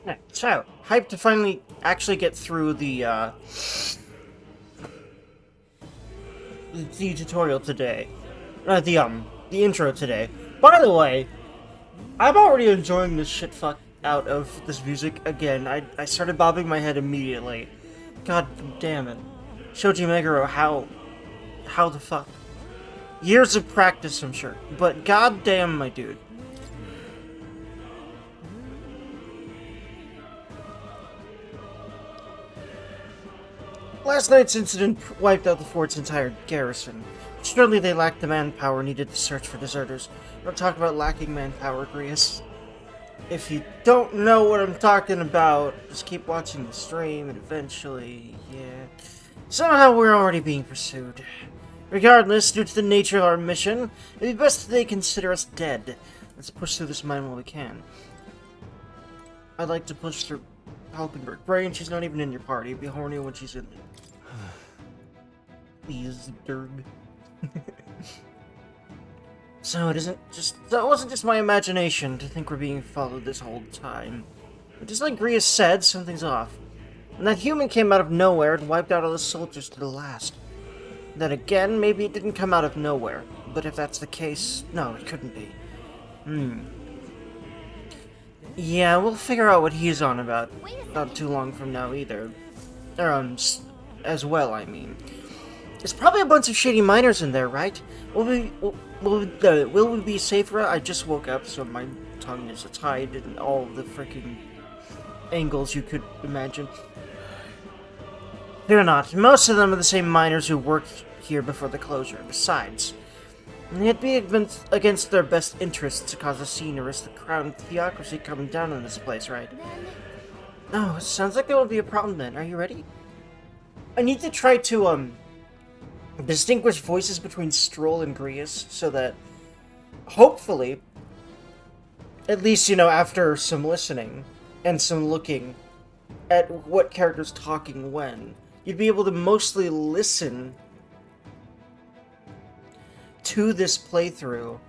Yeah, so, hyped to finally actually get through the tutorial today. The intro today. By the way, I'm already enjoying this shit fuck out of this music again. I started bobbing my head immediately. God damn it. Shoji Meguro, how the fuck? Years of practice, I'm sure. But god damn, my dude. Last night's incident wiped out the fort's entire garrison. Surely they lacked the manpower needed to search for deserters. Don't talk about lacking manpower, Grius. If you don't know what I'm talking about, just keep watching the stream and eventually, yeah. Somehow we're already being pursued. Regardless, due to the nature of our mission, it'd be best if they consider us dead. Let's push through this mine while we can. I'd like to push through Halkenberg. Brain, she's not even in your party. Be horny when she's in there. Please, Derg. So that wasn't just my imagination to think we're being followed this whole time. But just like Grius said, something's off. And that human came out of nowhere and wiped out all the soldiers to the last. Then again, maybe it didn't come out of nowhere. But if that's the case, no, it couldn't be. Yeah, we'll figure out what he's on about. Not too long from now either. As well, I mean. There's probably a bunch of shady miners in there, right? Will we be safer? I just woke up, so my tongue is tied in all the freaking angles you could imagine. Fear not. Most of them are the same miners who worked here before the closure. Besides, it'd be against their best interests to cause a scene or risk the crown theocracy coming down on this place, right? Oh, it sounds like there will be a problem then. Are you ready? I need to try to, distinguish voices between Stroll and Grius so that, hopefully, at least, after some listening and some looking at what character's talking when, you'd be able to mostly listen to this playthrough,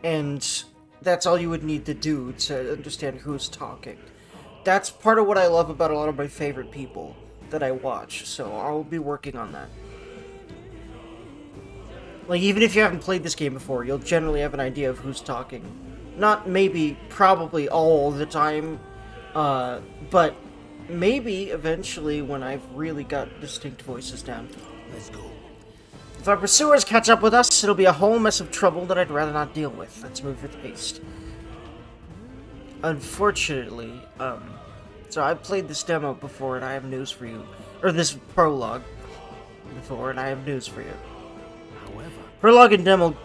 and that's all you would need to do to understand who's talking. That's part of what I love about a lot of my favorite people that I watch, so I'll be working on that. Like, even if you haven't played this game before, you'll generally have an idea of who's talking. Not maybe, probably all the time, but maybe eventually when I've really got distinct voices down. Let's go. If our pursuers catch up with us, it'll be a whole mess of trouble that I'd rather not deal with. Let's move with haste. Unfortunately, so I've played this demo before and I have news for you. Or this prologue before and I have news for you. However, Prologue and demo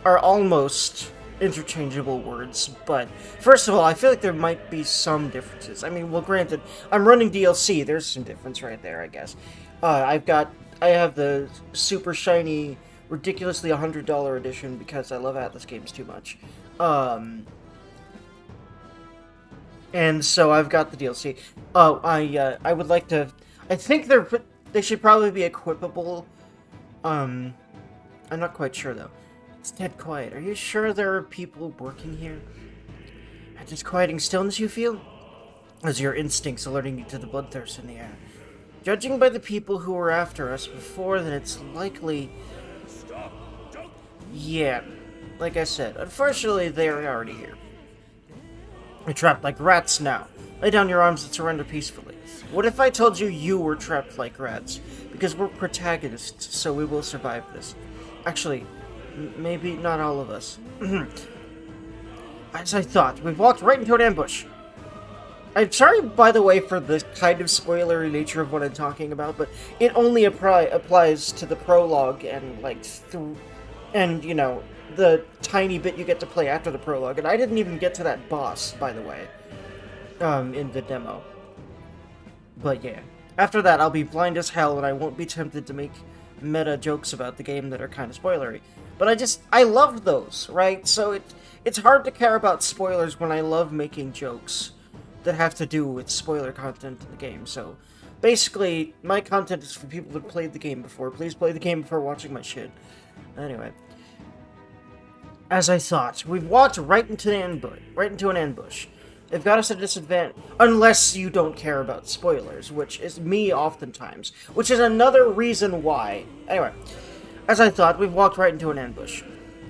are almost interchangeable words, but first of all, I feel like there might be some differences. I mean, well, granted, I'm running DLC, there's some difference right there, I guess. I have the super shiny, ridiculously $100 edition because I love Atlas games too much. And so I've got the DLC. I would like to, I think they should probably be equipable. I'm not quite sure though. It's dead quiet. Are you sure there are people working here? At this quieting stillness you feel? As your instincts alerting you to the bloodthirst in the air. Judging by the people who were after us before, then it's likely... stop. Don't. Yeah, like I said, unfortunately they're already here. You're trapped like rats now. Lay down your arms and surrender peacefully. What if I told you you were trapped like rats? Because we're protagonists, so we will survive this. Actually, maybe not all of us. As I thought, we've walked right into an ambush. I'm sorry, by the way, for the kind of spoilery nature of what I'm talking about, but it only applies to the prologue and, like, the tiny bit you get to play after the prologue. And I didn't even get to that boss, by the way, in the demo. But yeah. After that, I'll be blind as hell, and I won't be tempted to make meta jokes about the game that are kind of spoilery. But I love those, right? So it's hard to care about spoilers when I love making jokes that have to do with spoiler content in the game. So basically, my content is for people who've played the game before. Please play the game before watching my shit. Anyway. As I thought, we've walked right into an ambush. they've got us at a disadvantage, unless you don't care about spoilers, which is me oftentimes, which is another reason why. Anyway, as I thought, we've walked right into an ambush.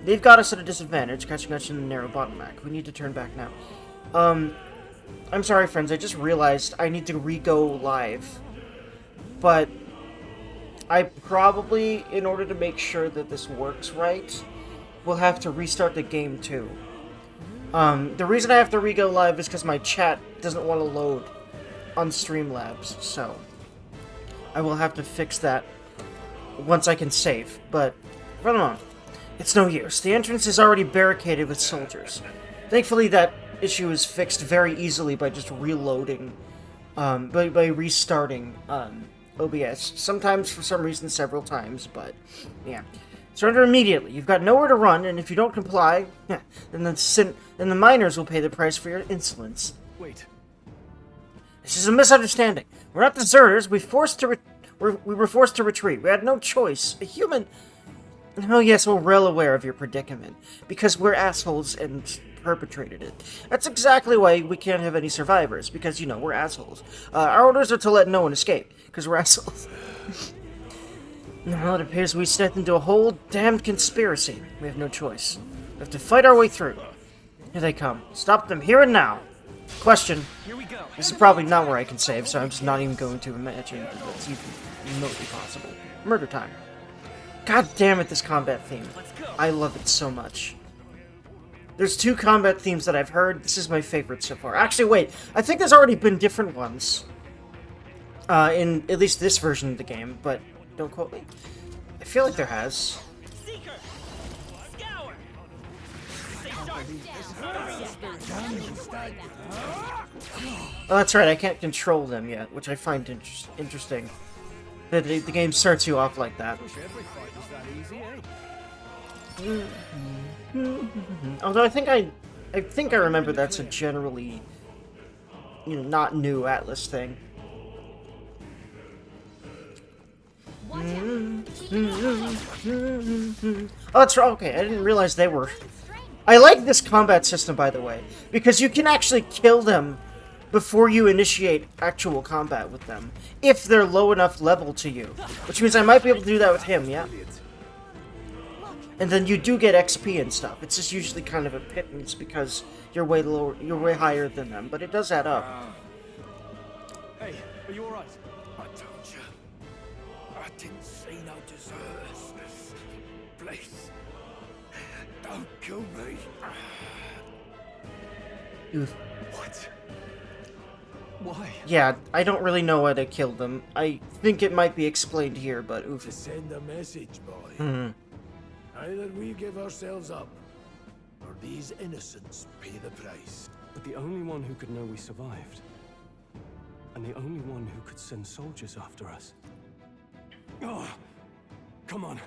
They've got us at a disadvantage, catching us in the narrow bottleneck. We need to turn back now. I'm sorry, friends, I just realized I need to re-go live. But I probably, in order to make sure that this works right, will have to restart the game too. The reason I have to re-go live is because my chat doesn't want to load on Streamlabs, so I will have to fix that once I can save, but for the moment, it's no use. The entrance is already barricaded with soldiers. Thankfully, that issue is fixed very easily by just reloading, by restarting OBS. Sometimes, for some reason, several times, but yeah. Surrender immediately. You've got nowhere to run, and if you don't comply, then the miners will pay the price for your insolence. Wait. This is a misunderstanding. We're not deserters. We were forced to retreat. We had no choice. A human... Oh yes, we're well aware of your predicament, because we're assholes and perpetrated it. That's exactly why we can't have any survivors, because, you know, we're assholes. Our orders are to let no one escape, because we're assholes. Well, it appears we stepped into a whole damned conspiracy. We have no choice. We have to fight our way through. Here they come. Stop them here and now. Question. Here we go. This is probably not where I can save, so I'm just not even going to imagine that that's even remotely possible. Murder time. God damn it, this combat theme. I love it so much. There's 2 combat themes that I've heard. This is my favorite so far. Actually, wait. I think there's already been different ones. In at least this version of the game, but don't quote me. I feel like there has. Seeker! Scour! Oh, that's right. I can't control them yet, which I find interesting. That the game starts you off like that. Although I think I remember that's a generally, you know, not new Atlas thing. Oh, that's right. Okay, I didn't realize they were. I like this combat system, by the way, because you can actually kill them before you initiate actual combat with them, if they're low enough level to you. Which means I might be able to do that with him, yeah? And then you do get XP and stuff. It's just usually kind of a pittance because you're way lower, you're way higher than them, but it does add up. Hey, are you alright? I told you. I didn't see no deserters. Please. Don't kill me. Oof. What? Why? Yeah, I don't really know why they killed them. I think it might be explained here, but oof. To send a message, boy. Hmm. Either we give ourselves up, or these innocents pay the price. But the only one who could know we survived. And the only one who could send soldiers after us. Oh, come on.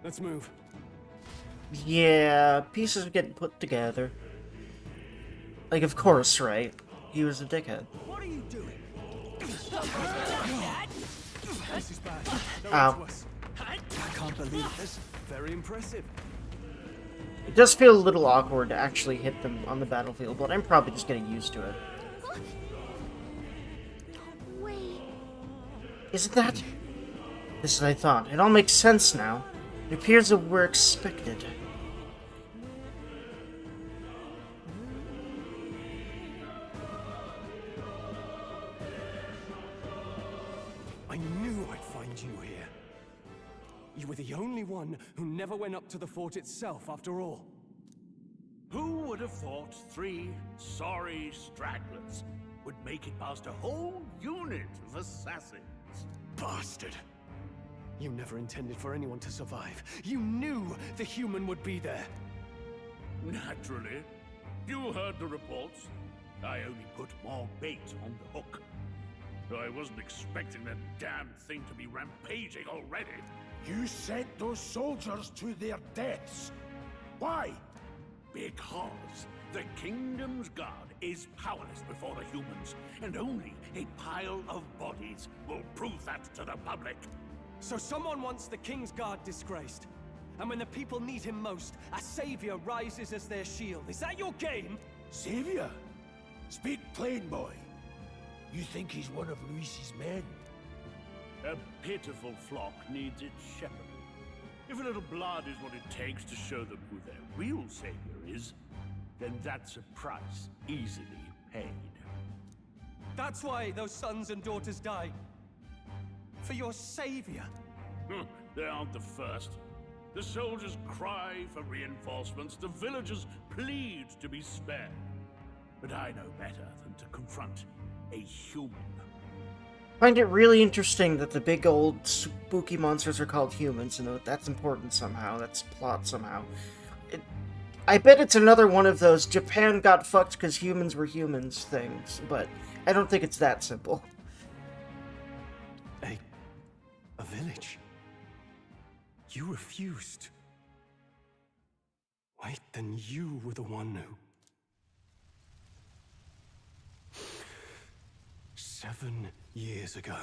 Let's move. Yeah, pieces are getting put together. Like, of course, right? He was a dickhead. What are you doing? This is bad. No Ow. one to us. I can't believe this. Very impressive. It does feel a little awkward to actually hit them on the battlefield, but I'm probably just getting used to it. Wait. Isn't that? This is what I thought. It all makes sense now. It appears that we're expected. I knew I'd find you here. You were the only one who never went up to the fort itself, after all. Who would have thought 3 sorry stragglers would make it past a whole unit of assassins? Bastard! You never intended for anyone to survive. You knew the human would be there. Naturally. You heard the reports. I only put more bait on the hook. I wasn't expecting that damn thing to be rampaging already. You sent those soldiers to their deaths. Why? Because the kingdom's guard is powerless before the humans, and only a pile of bodies will prove that to the public. So someone wants the King's Guard disgraced. And when the people need him most, a savior rises as their shield. Is that your game? Savior? Speak plain, boy. You think he's one of Luis's men? A pitiful flock needs its shepherd. If a little blood is what it takes to show them who their real savior is, then that's a price easily paid. That's why those sons and daughters died. For your savior. They aren't the first. The soldiers cry for reinforcements, the villagers plead to be spared. But I know better than to confront a human. I find it really interesting that the big old spooky monsters are called humans, and that's important somehow. That's plot somehow. I bet it's another one of those Japan got fucked because humans were humans things, but I don't think it's that simple. A village? You refused. Wait, then you were the one who... 7 years ago,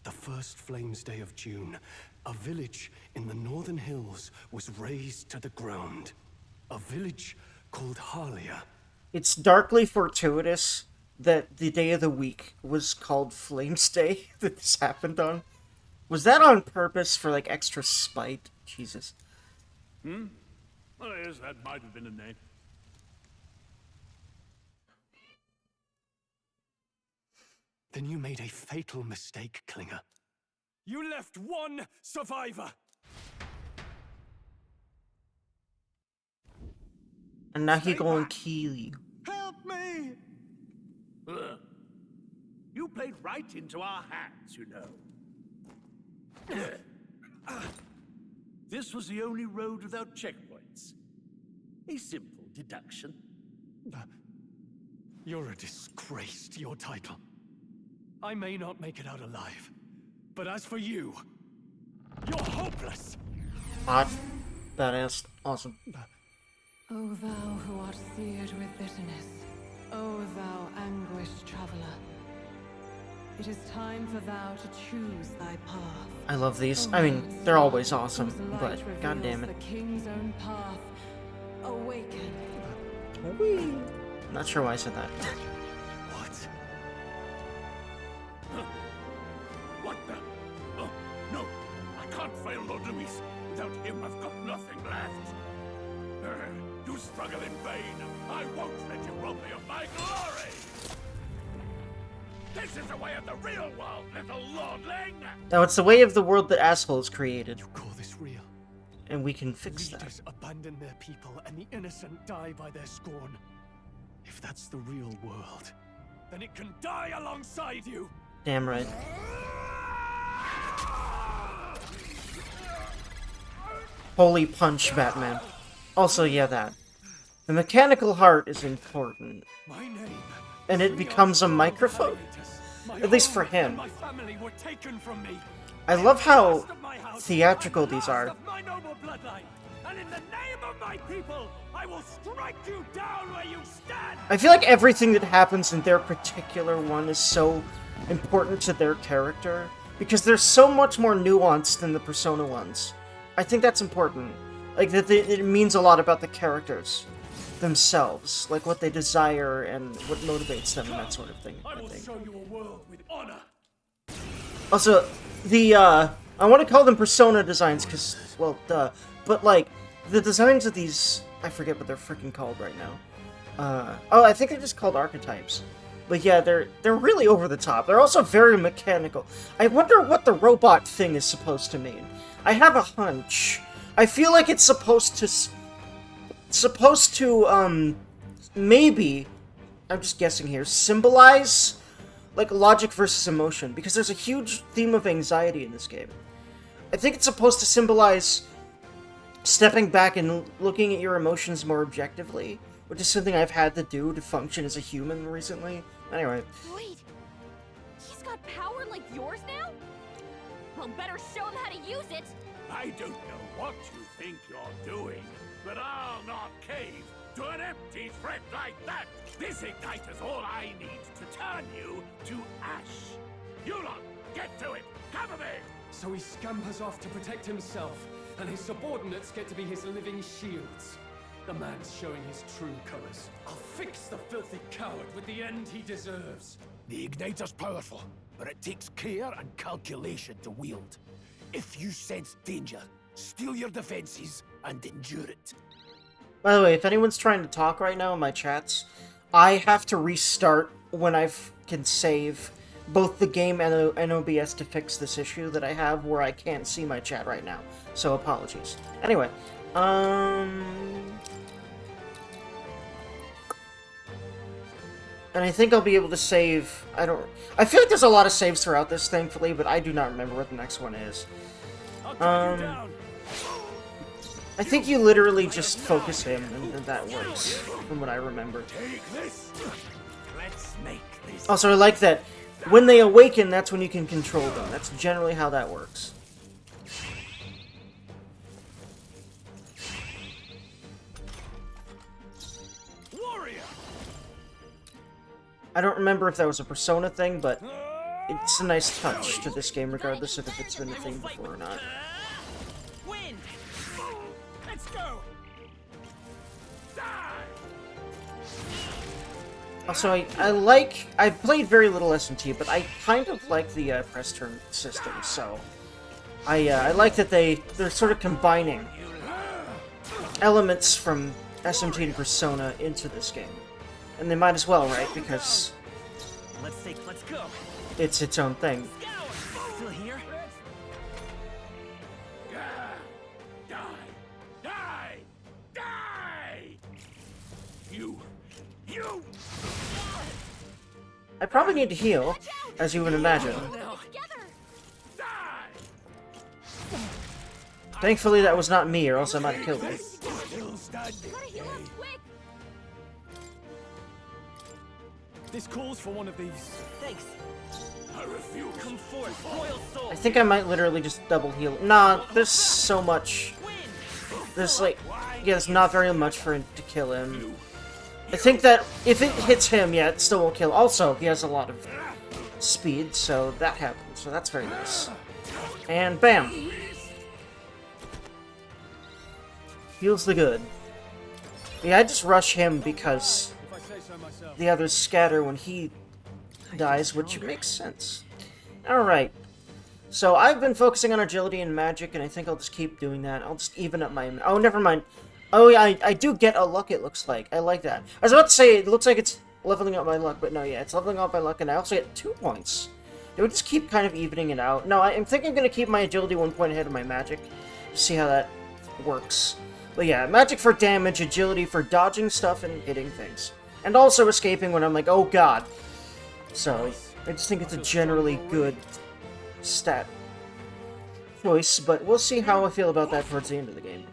the first Flames Day of June, a village in the northern hills was razed to the ground. A village called Harlia. It's darkly fortuitous that the day of the week was called Flames Day that this happened on. Was that on purpose for, like, extra spite? Jesus. Well, yes, that might have been a name. Then you made a fatal mistake, Klinger. You left one survivor! And now he gonna kill you. Help me! You played right into our hands, you know. This was the only road without checkpoints. A simple deduction. You're a disgrace to your title. I may not make it out alive, but as for you, you're hopeless! Hot. Badass. Awesome. O thou who art seared with bitterness, O thou anguished traveler, it is time for thou to choose thy path. I love these. O I mean, Lord, they're always awesome, whose light but reveals goddamn the it. king's own path. Awaken. Whee! Not sure why I said that. What? What the? Oh, no! I can't fail Lord Luis. Without him, I've got nothing left. You struggle in vain. I won't let you rob me of my glory! This is the way of the real world, little lordling! Now, it's the way of the world that assholes created, You call this real? and we can fix that. Leaders abandon their people and the innocent die by their scorn. If that's the real world, then it can die alongside you! Damn right. Holy punch, Batman. Also, yeah, that. The mechanical heart is important, My name. and it becomes a microphone? At least for him. My family were taken from me. I love how Rest of my house, theatrical the these last are. of my noble bloodline. And in the name of my people, I will strike you down where you stand. I feel like everything that happens in their particular one is so important to their character, because they're so much more nuanced than the Persona ones. I think that's important. Like, that it means a lot about the characters themselves, like what they desire and what motivates them and that sort of thing, I I will think. show you a world with honor. Also, the, I want to call them Persona designs, because, well, duh, but, like, the designs of these, I forget what they're freaking called right now. Oh, I think they're just called archetypes. But yeah, they're really over the top. They're also very mechanical. I wonder what the robot thing is supposed to mean. I have a hunch. I feel like it's supposed to, maybe, I'm just guessing here, symbolize, like, logic versus emotion, because there's a huge theme of anxiety in this game. I think it's supposed to symbolize stepping back and looking at your emotions more objectively, which is something I've had to do to function as a human recently. Anyway. Wait, he's got power like yours now? Well, better show him how to use it. I don't know what you think you're doing, but I'll not cave to an empty threat like that. This ignite is all I need to turn you to ash. You lot, get to it. Cover me. So he scampers off to protect himself, and his subordinates get to be his living shields. The man's showing his true colors. I'll fix the filthy coward with the end he deserves. The Igniter's powerful, but it takes care and calculation to wield. If you sense danger, steel your defenses and endure it. By the way, if anyone's trying to talk right now in my chats, I have to restart when I can save both the game and OBS to fix this issue that I have where I can't see my chat right now. So apologies. Anyway, and I think I'll be able to save... I feel like there's a lot of saves throughout this, thankfully, but I do not remember what the next one is. I think you literally just focus him, and that works, from what I remember. Also, I like that when they awaken, that's when you can control them. That's generally how that works. I don't remember if that was a Persona thing, but it's a nice touch to this game, regardless of if it's been a thing before or not. Wind. Let's go. Also, I've played very little SMT, but I kind of like the press turn system, so I like that they're sort of combining elements from SMT and Persona into this game. And they might as well, right? Because Let's go. it's its own thing. Still here? Die! You! I probably need to heal, as you would imagine. Thankfully that was not me, or else I might have killed him. This calls for one of these. Thanks. I refuse. Come forth, royal soul. I think I might literally just double heal. Nah, there's so much. There's like, yeah, there's not very much for him to kill him. I think that if it hits him, yeah, it still won't kill. Also, he has a lot of speed, so that happens. So that's very nice. And bam! Heals the good. Yeah, I just rush him because the others scatter when he dies, which makes sense. Alright. So I've been focusing on agility and magic, and I think I'll just keep doing that. I'll just even up my... Oh, never mind. Oh, yeah, I do get a luck, it looks like. I like that. I was about to say, it looks like it's leveling up my luck, but no, yeah, it's leveling up my luck, and I also get 2 points. It would just keep kind of evening it out. No, I'm thinking I'm going to keep my agility 1 point ahead of my magic. See how that works. But yeah, magic for damage, agility for dodging stuff and hitting things. And also escaping when I'm like, oh god. So, I just think it's a generally good stat choice, but we'll see how I feel about that towards the end of the game.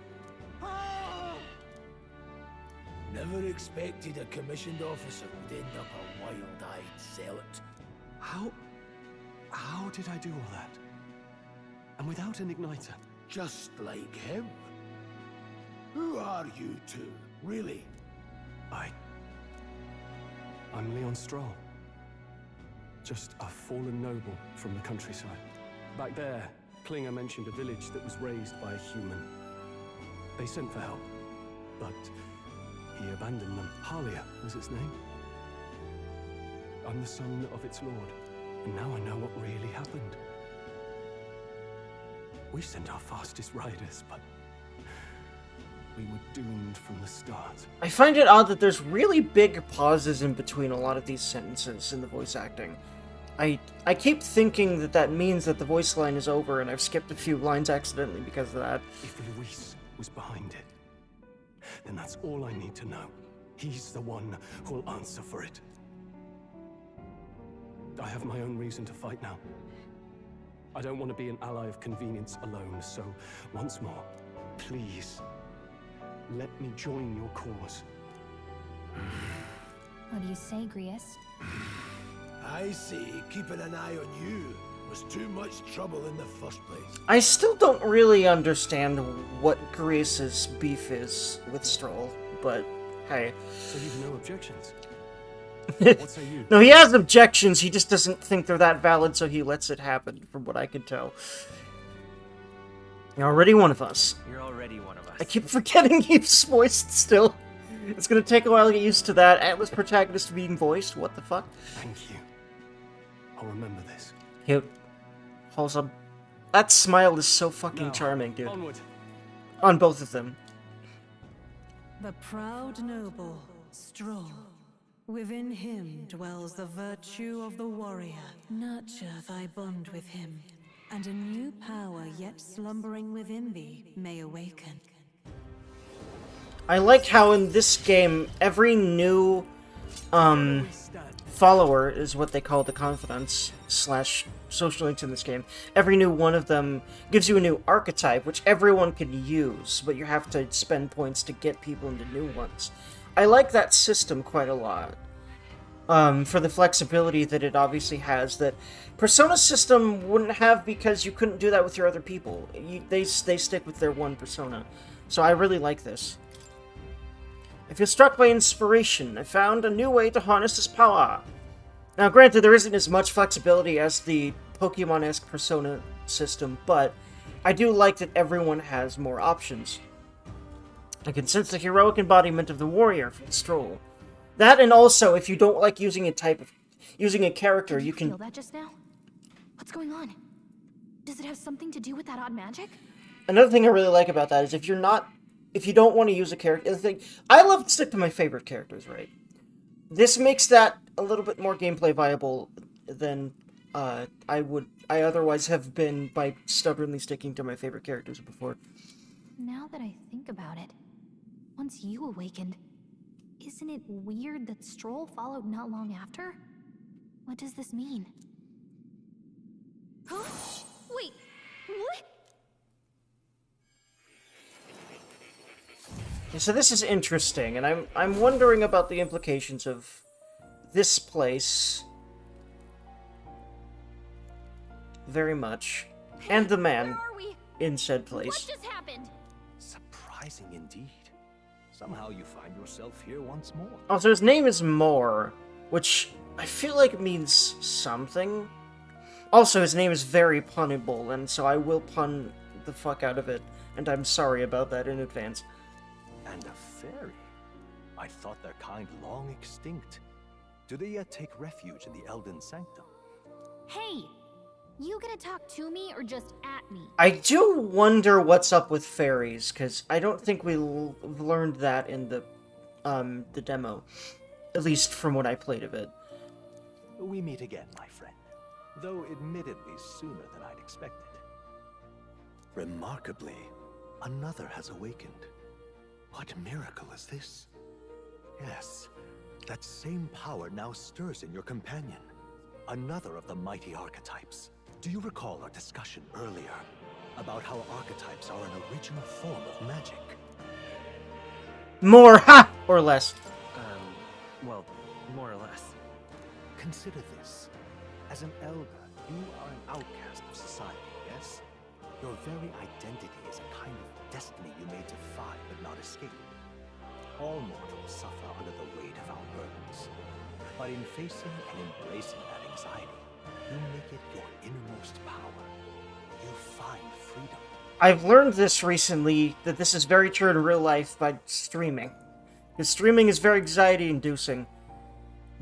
Never expected a commissioned officer would end up a wild-eyed zealot. How did I do all that? And without an igniter? Just like him. Who are you two, really? I'm Leon Stroll. Just a fallen noble from the countryside. Back there, Klinger mentioned a village that was raised by a human. They sent for help, but he abandoned them. Halia was its name. I'm the son of its lord, and now I know what really happened. We sent our fastest riders, but we were doomed from the start. I find it odd that there's really big pauses in between a lot of these sentences in the voice acting. I keep thinking that that means that the voice line is over, and I've skipped a few lines accidentally because of that. If Luis was behind it, then that's all I need to know. He's the one who'll answer for it. I have my own reason to fight now. I don't want to be an ally of convenience alone, so once more, please, let me join your cause. What do you say, Grius? I say keeping an eye on you was too much trouble in the first place. I still don't really understand what Grace's beef is with Stroll, but hey. So you've no objections? What say you? No, he has objections, he just doesn't think they're that valid, so he lets it happen, from what I can tell. You're already one of us. You're already one of us. I keep forgetting he's voiced still. It's gonna take a while to get used to that. Atlas protagonist being voiced? What the fuck? Thank you. I'll remember this. Cute. Wholesome. That smile is so fucking Now, charming, dude. Onward. On both of them. The proud noble, Stroll. Within him dwells the virtue of the warrior. Nurture thy bond with him, and a new power yet slumbering within thee may awaken. I like how in this game, every new, follower is what they call the confidants / social links in this game. Every new one of them gives you a new archetype, which everyone can use, but you have to spend points to get people into new ones. I like that system quite a lot. For the flexibility that it obviously has, that Persona system wouldn't have because you couldn't do that with your other people. They stick with their one persona. So I really like this. I feel struck by inspiration. I found a new way to harness this power. Now, granted, there isn't as much flexibility as the Pokemon-esque Persona system, but I do like that everyone has more options. I can sense the heroic embodiment of the warrior from Stroll. That, and also, if you don't like using a character, Did you can... feel that just now? What's going on? Does it have something to do with that odd magic? Another thing I really like about that is if you don't want to use a character... I love to stick to my favorite characters, right? This makes that a little bit more gameplay viable than I otherwise have been by stubbornly sticking to my favorite characters before. Now that I think about it, once you awakened, isn't it weird that Stroll followed not long after? What does this mean? Huh? Wait, what? Yeah, so this is interesting, and I'm wondering about the implications of this place very much, and the man Where are we? in said What place. just happened? Surprising indeed. Somehow you find yourself here once more. Also, his name is Moore, which I feel like means something. Also, his name is very punnable, and so I will pun the fuck out of it, and I'm sorry about that in advance. And a fairy? I thought their kind long extinct. Do they yet take refuge in the Elden Sanctum? Hey, you gonna talk to me or just at me? I do wonder what's up with fairies, because I don't think we learned that in the demo. At least from what I played of it. We meet again, my friend. Though admittedly sooner than I'd expected. Remarkably, another has awakened. What miracle is this? Yes, that same power now stirs in your companion. Another of the mighty archetypes. Do you recall our discussion earlier about how archetypes are an original form of magic? More, ha! Or less. Well, more or less. Consider this. As an elder, you are an outcast of society, yes? Your very identity is a kind of destiny you may defy but not escape. All mortals suffer under the weight of our burdens. But in facing and embracing that anxiety, you make it your innermost power. You find freedom. I've learned this recently, that this is very true in real life by streaming. Because streaming is very anxiety-inducing.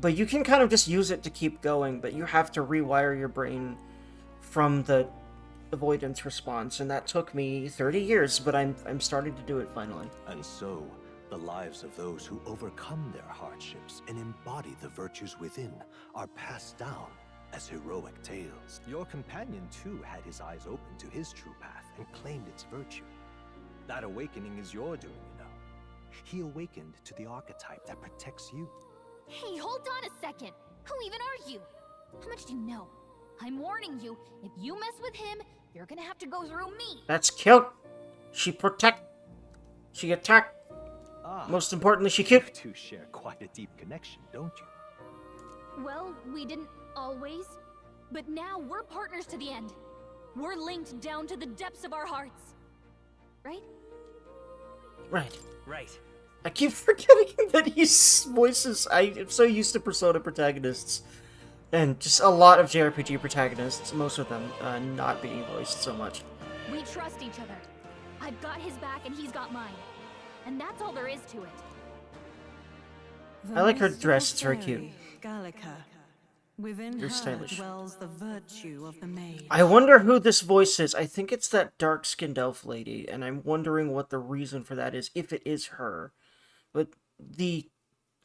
But you can kind of just use it to keep going, but you have to rewire your brain from the avoidance response, and that took me 30 years, but I'm starting to do it finally. And so, the lives of those who overcome their hardships and embody the virtues within are passed down as heroic tales. Your companion, too, had his eyes open to his true path and claimed its virtue. That awakening is your doing, you know. He awakened to the archetype that protects you. Hey, hold on a second. Who even are you? How much do you know? I'm warning you, if you mess with him, you're gonna have to go through me. That's cute. She attack. Ah, Most importantly, she you cute. two share quite a deep connection, don't you? Well, we didn't always, but now we're partners to the end. We're linked down to the depths of our hearts. Right? Right. Right. I keep forgetting that his voices. I am so used to Persona protagonists. And just a lot of JRPG protagonists, most of them not being voiced so much. We trust each other. I've got his back and he's got mine. And that's all there is to it. I like her dress, it's very cute. Gallica. Within You're her stylish. dwells the virtue of the mage. I wonder who this voice is. I think it's that dark-skinned elf lady, and I'm wondering what the reason for that is, if it is her. But the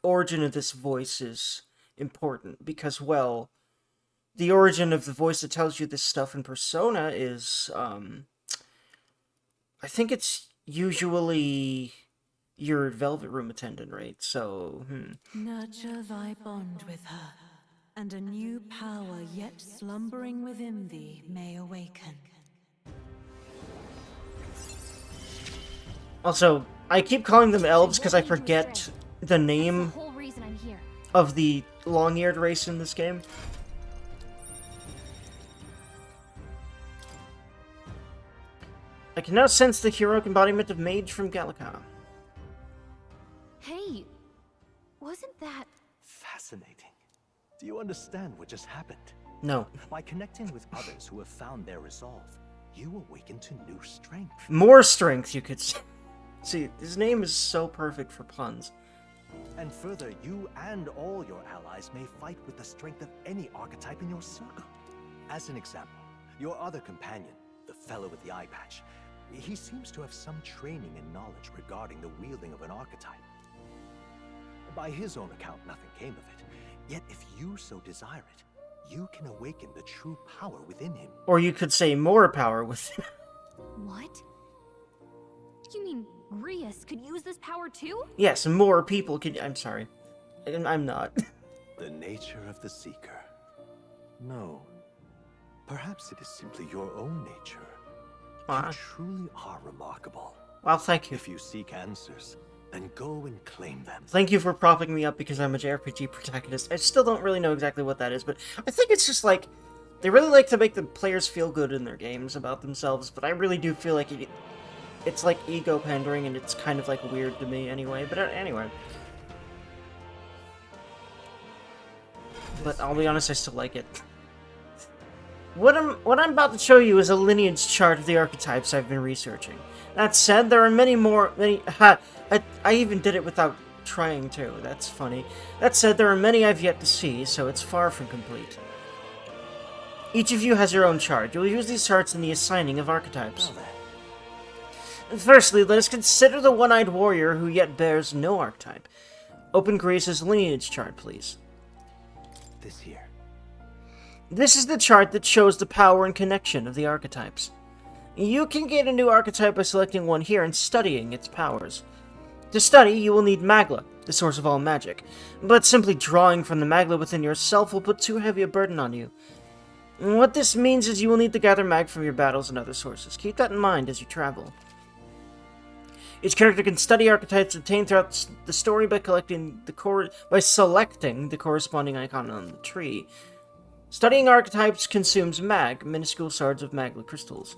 origin of this voice is important, because, well, the origin of the voice that tells you this stuff in Persona is, I think it's usually your Velvet Room attendant, right? So, Nurture thy bond with her, and a new power yet slumbering within thee may awaken. Also, I keep calling them elves because I forget the name That's the whole reason I'm here. of the long-eared race in this game. I can now sense the heroic embodiment of Mage from Gallica. Hey, wasn't that... Fascinating. Do you understand what just happened? No. By connecting with others who have found their resolve, you awaken to new strength. More strength, you could say. See, his name is so perfect for puns. And further, you and all your allies may fight with the strength of any archetype in your circle. As an example, your other companion, the fellow with the eye patch, he seems to have some training and knowledge regarding the wielding of an archetype. By his own account, nothing came of it. Yet if you so desire it, you can awaken the true power within him. Or you could say more power with What? You mean Rias could use this power too? Yes, more people could... I'm sorry. I'm not. The nature of the Seeker. No. Perhaps it is simply your own nature. You truly are remarkable. Well, thank you. If you seek answers, then go and claim them. Thank you for propping me up because I'm a JRPG protagonist. I still don't really know exactly what that is, but I think it's just like... They really like to make the players feel good in their games about themselves, but I really do feel like it's like ego pandering, and it's kind of like weird to me anyway. But anyway. But I'll be honest, I still like it. What I'm about to show you is a lineage chart of the archetypes I've been researching. That said, there are many. I even did it without trying to. That's funny. That said, there are many I've yet to see, so it's far from complete. Each of you has your own chart. You'll use these charts in the assigning of archetypes. Firstly, let us consider the one-eyed warrior who yet bears no archetype. Open Grace's lineage chart, please. This here. This is the chart that shows the power and connection of the archetypes. You can get a new archetype by selecting one here and studying its powers. To study, you will need Magla, the source of all magic, but simply drawing from the Magla within yourself will put too heavy a burden on you. What this means is you will need to gather mag from your battles and other sources. Keep that in mind as you travel. Each character can study archetypes obtained throughout the story by selecting the corresponding icon on the tree. Studying archetypes consumes mag, minuscule shards of magla crystals.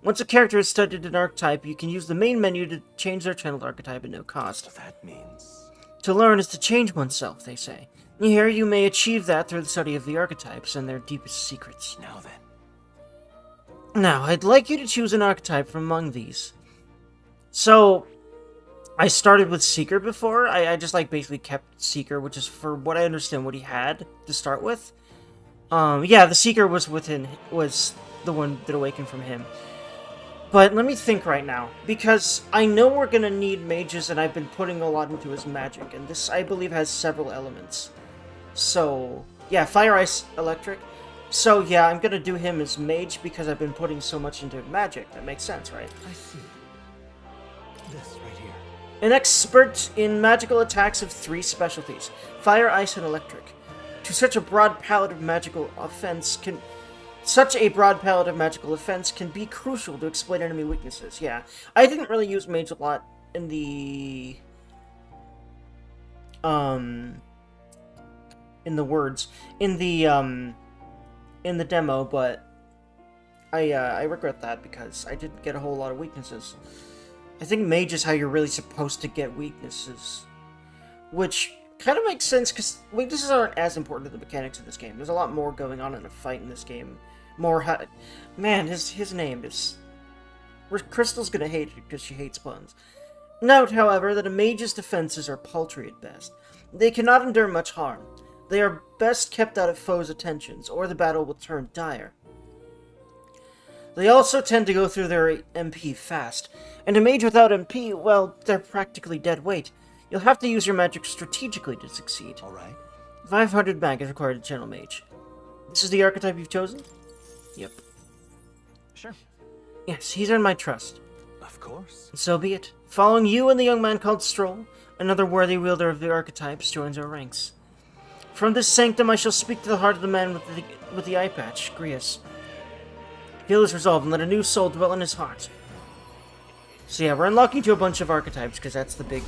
Once a character has studied an archetype, you can use the main menu to change their channeled archetype at no cost. So that means... To learn is to change oneself, they say. Here you may achieve that through the study of the archetypes and their deepest secrets. Now then. Now, I'd like you to choose an archetype from among these. So, I started with Seeker before. I just, basically kept Seeker, which is, for what I understand, what he had to start with. Yeah, the Seeker was the one that awakened from him. But let me think right now, because I know we're gonna need mages, and I've been putting a lot into his magic, and this, I believe, has several elements. So, yeah, Fire, Ice, Electric. So, yeah, I'm gonna do him as mage, because I've been putting so much into magic. That makes sense, right? I see. This right here. An expert in magical attacks of 3 specialties: Fire, Ice, and Electric. Such a broad palette of magical offense can be crucial to exploit enemy weaknesses. Yeah, I didn't really use mage a lot in the demo, but I regret that because I didn't get a whole lot of weaknesses. I think mage is how you're really supposed to get weaknesses, which kind of makes sense, because weaknesses aren't as important to the mechanics of this game. There's a lot more going on in a fight in this game. Man, his name is Crystal's gonna hate it because she hates puns. Note, however, that a mage's defenses are paltry at best. They cannot endure much harm. They are best kept out of foes' attentions, or the battle will turn dire. They also tend to go through their MP fast, and a mage without MP, well, they're practically dead weight. You'll have to use your magic strategically to succeed. Alright. 500 mag is required to channel mage. This is the archetype you've chosen? Yep. Sure. Yes, he's earned my trust. Of course. So be it. Following you and the young man called Stroll, another worthy wielder of the archetypes joins our ranks. From this sanctum I shall speak to the heart of the man with the eye patch, Grius. Heal his resolve and let a new soul dwell in his heart. So yeah, we're unlocking to a bunch of archetypes, because that's the big,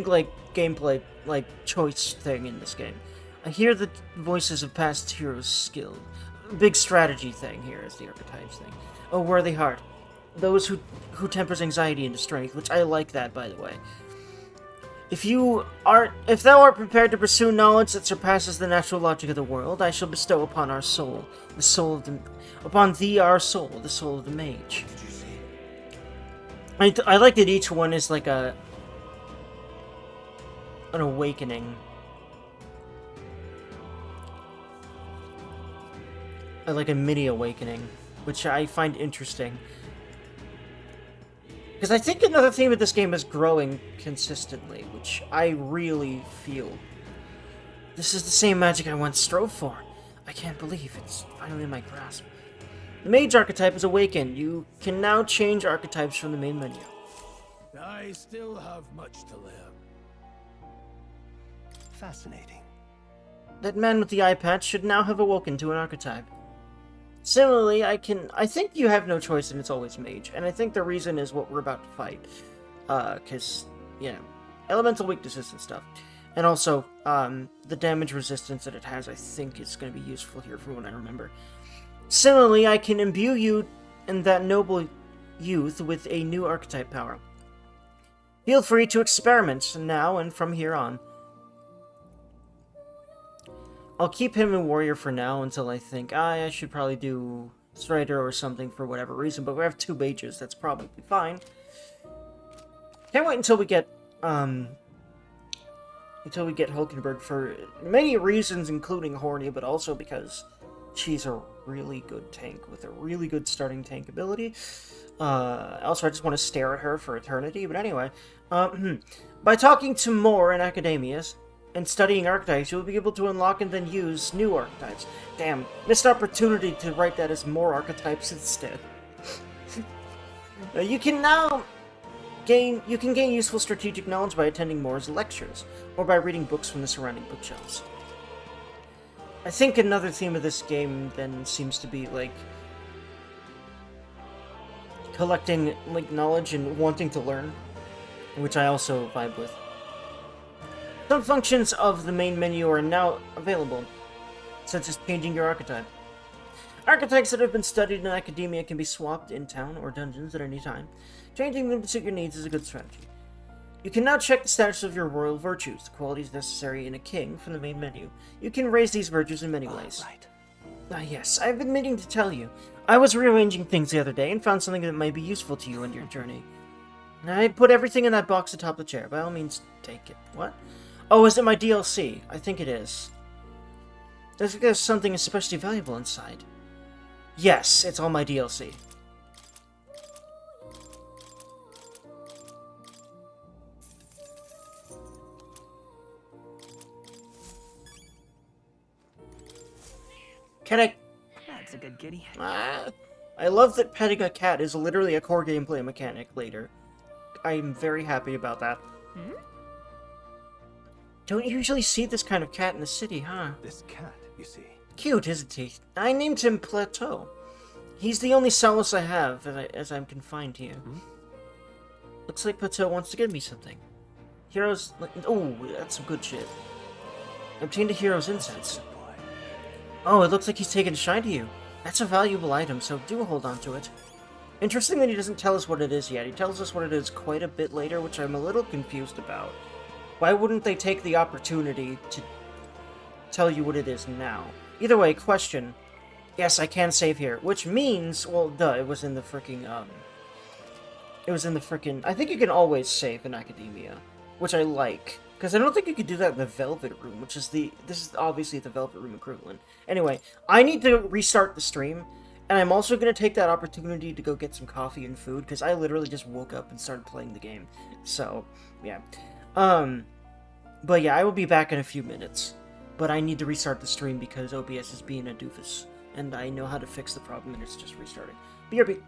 like, gameplay, like, choice thing in this game. I hear the voices of past heroes' skill. Big strategy thing here is the archetypes thing. A worthy heart. Those who tempers anxiety into strength, which I like that, by the way. If thou art prepared to pursue knowledge that surpasses the natural logic of the world, I shall bestow upon our soul, upon thee our soul, the soul of the mage. I like that each one is like an awakening. Like a mini awakening, which I find interesting. Because I think another theme of this game is growing consistently, which I really feel. This is the same magic I once strove for. I can't believe it's finally in my grasp. The mage archetype is awakened. You can now change archetypes from the main menu. I still have much to learn. Fascinating. That man with the eye patch should now have awoken to an archetype. Similarly, I think you have no choice and it's always mage, and I think the reason is what we're about to fight. Because, you know, elemental weaknesses and stuff. And also, the damage resistance that it has, I think, is going to be useful here from what I remember. Similarly, I can imbue you and that noble youth with a new archetype power. Feel free to experiment now and from here on. I'll keep him a warrior for now until I think, I should probably do Strider or something for whatever reason, but we have 2 mages, that's probably fine. Can't wait until we get Hulkenberg for many reasons, including horny, but also because she's a really good tank with a really good starting tank ability. Also, I just want to stare at her for eternity, but anyway. By talking to more in academias and studying archetypes, you'll be able to unlock and then use new archetypes. Damn, missed opportunity to write that as more archetypes instead. You can gain useful strategic knowledge by attending Moore's lectures, or by reading books from the surrounding bookshelves. I think another theme of this game then seems to be, like, collecting, like, knowledge and wanting to learn, which I also vibe with. Some functions of the main menu are now available, such as changing your archetype. Archetypes that have been studied in academia can be swapped in town or dungeons at any time. Changing them to suit your needs is a good strategy. You can now check the status of your royal virtues, the qualities necessary in a king, from the main menu. You can raise these virtues in many ways. Right. Yes, I've been meaning to tell you. I was rearranging things the other day and found something that might be useful to you on your journey. I put everything in that box atop the chair. By all means, take it. What? Oh, is it my DLC? I think it is. There's something especially valuable inside. Yes, it's all my DLC. Can I... That's a good kitty. I love that petting a cat is literally a core gameplay mechanic later. I'm very happy about that. Hmm? Don't usually see this kind of cat in the city, huh? This cat, you see. Cute, isn't he? I named him Plateau. He's the only solace I have as I'm confined here. Hmm? Looks like Plateau wants to give me something. Heroes... Oh, that's some good shit. Obtained a hero's incense. Good boy. Oh, it looks like he's taken a shine to you. That's a valuable item, so do hold on to it. Interesting that he doesn't tell us what it is yet. He tells us what it is quite a bit later, which I'm a little confused about. Why wouldn't they take the opportunity to tell you what it is now? Either way, question. Yes, I can save here, which means, well, duh, it was in the freaking, I think you can always save in Academia, which I like, because I don't think you could do that in the Velvet Room, which is this is obviously the Velvet Room equivalent. Anyway, I need to restart the stream, and I'm also going to take that opportunity to go get some coffee and food, because I literally just woke up and started playing the game, so, yeah. But yeah, I will be back in a few minutes, but I need to restart the stream because OBS is being a doofus. And I know how to fix the problem, and it's just restarting. BRB.